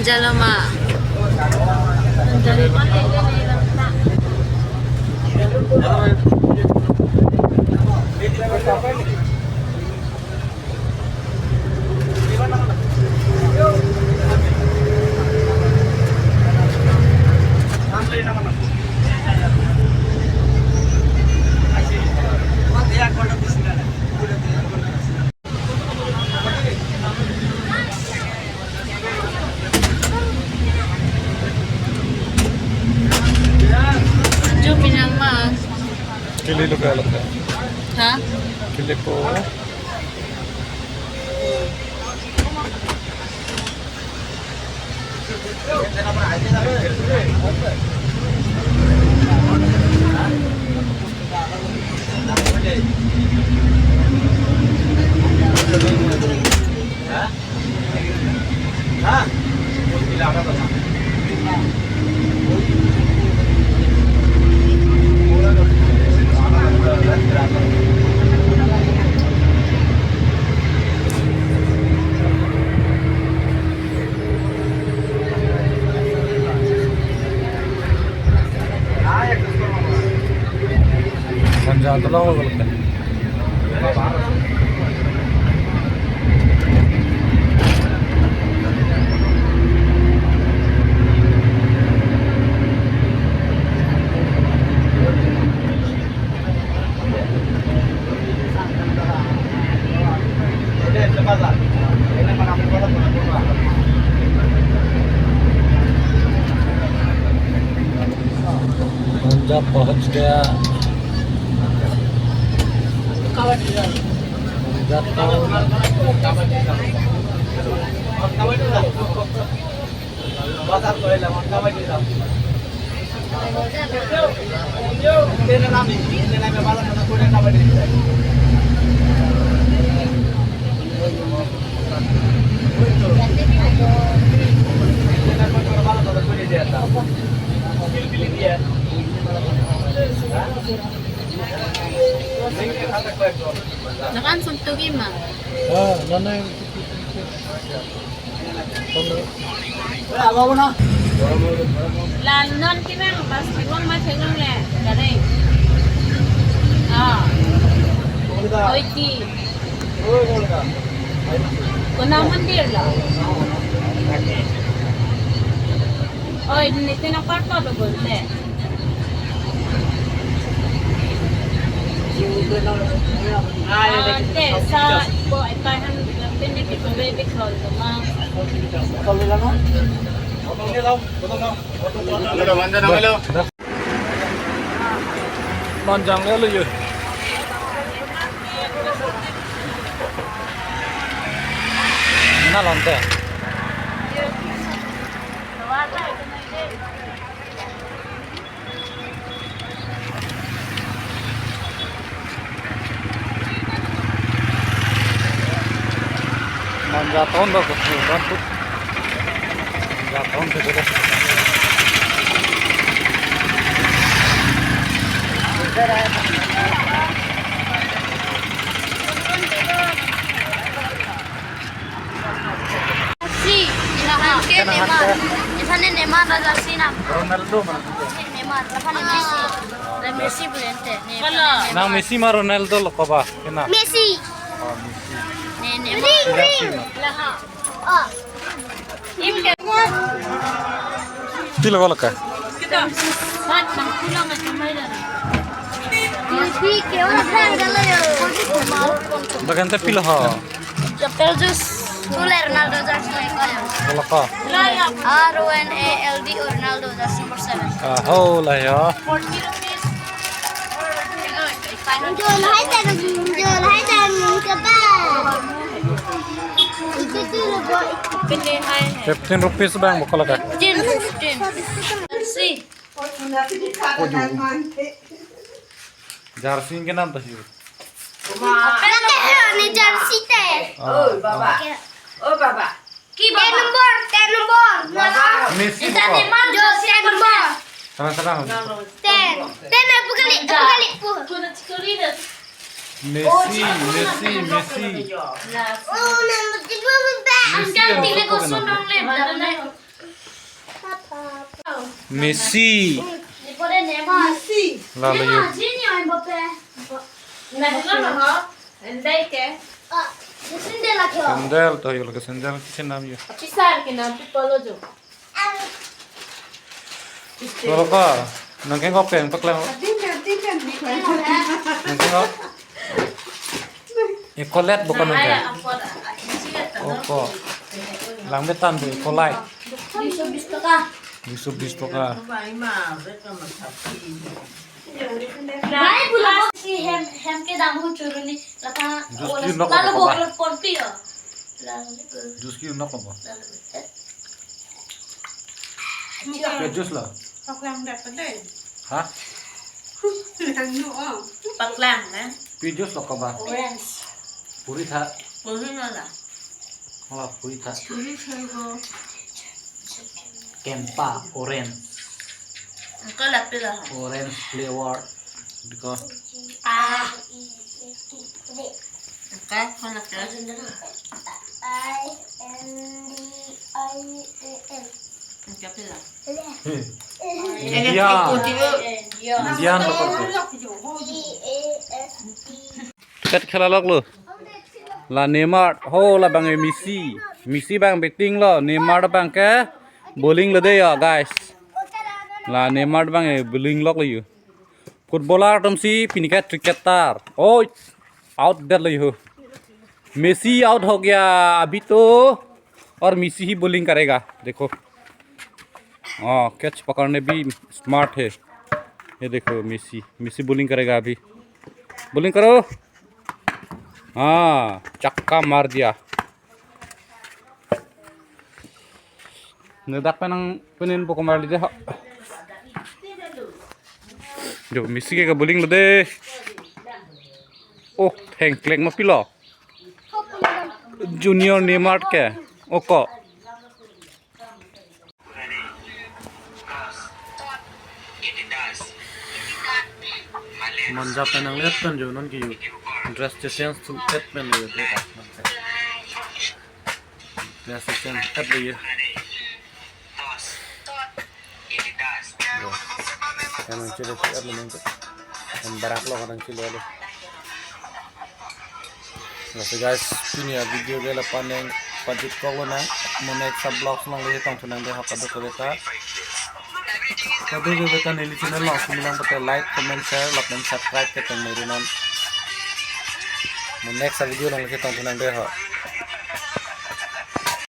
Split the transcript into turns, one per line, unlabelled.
jalma. Ju pinang mas.
Kili lo kaya lang.
Ha?
Kili po. Manjat lang ako ulit. Manjat पहुंच गया जाता
Nakan suntugi ma.
nanay
Là non cái mang bas wang ma thengang le. Là đây. Oi ti. Kuna mandir la. Oi nite na parto lo bolte. Ante sa po ay tahan piniti ko baby call ko ma.
Manjang le lo yun. Na lonte. Manjatong ba ko rambut. Manjatong segera.
Si, ilahan ke Neymar. Isane Neymar ada sina.
Ronaldo man.
Neymar, lapane Messi. La Messi bulente.
Na Messi ma Ronaldo lo ko ba? Kina.
Messi. Neymar. Laha. Im ke.
Pila wala ka?
Kita. Mat nang kulang at kamay na. Messi ke wala plan galayo.
Bagante pila ha.
Chapel juice. Tule Ronaldo jersey kaya.
Wala ka.
RONALD Ronaldo jersey number 7.
Ho la ya.
40 rupees.
Jual hai tan ke ba. Itu tu lo
Pili hai.
15 rupees bang bukala ka.
15. See.
Jersey के नाम तो है।
Ni jersey te.
Oh baba.
Ki
Ten
baba.
nombor.
Messi
Isa
buka.
Neymar
Jo ten nombor.
Sama-sama.
Ten apa kali pu.
Kuna chikorida.
Messi.
Oh, nombor 3 ba.
Ang ganti le ko sunong le.
Messi.
Después Neymar.
Lalu yuk.
Junior Mbappe.
Này nó mà hả? Đến đây kìa.
Sendiri lagi.
Sendal tuh yuk ke sendal ke nam yuk.
Pisah cái nào pipolo jo.
Kalau kau nangkeng kau peng pak lang. Nangkeng kau. Ecolet bukan
Ai
nangkeng.
apa dah?
Oh kok. Lang betan tuh ecolite.
120 taka.
220 toka.
Vậy mà rất là mặt thật.
Baik pula si hem ke dalam hujan ni.
Justru nak
Lalu
apa,
bawa
Pak?
ke pompi ya. Lalu itu.
Jus ki nak apa?
Lalu
Ya jus lah.
Học làm đẹp vấn đề
Hah?
làm nữa
Bạc làng nè.
Pi jus lah kau bah.
orange.
Purita.
Puri nó là.
Malah purita.
Ui chơi vô
Kempa orange.
Có lập bây giờ.
Orange flavor. Diko.
Ah.
Cái con lập cái. Cái bây giờ.
India. Indian lah kau.
lọc thì chỗ vô
Ket khela lok lu. Là Neymar, ho là bang Messi. Messi bang betting lo, Neymar bang ke bowling lo deh ya guys. Là Neymar bang bowling lok lo yu. Footballer तुम सी पिनिका क्रिकेटर ओ out date लो yu. Messi out हो गया अभी तो और मेसी ही बॉलिंग करेगा देखो हाँ कैच पकड़ने भी स्मार्ट है ये देखो मेसी बॉलिंग करेगा अभी बॉलिंग करो हाँ चक्का मार दिया नdak penang penin pokok marli deh जो मेसी के bowling lo deh oh heng kleng ma pilo junior Neymar ke oh kok manja penang lihat kan jo non ki dress sense to set pen lo deh dress sense set lo ye emang cile set lo neng kan barak lo kadang cile lo so guys ini ya video dia lepas neng pajit kau na menaik subblog nang lihat tong senang deh hak ada kereta Kabeh beta nili channel langsung bilang betul like, comment, share, dan subscribe ke channel ini. Next video nang kita tonton deh.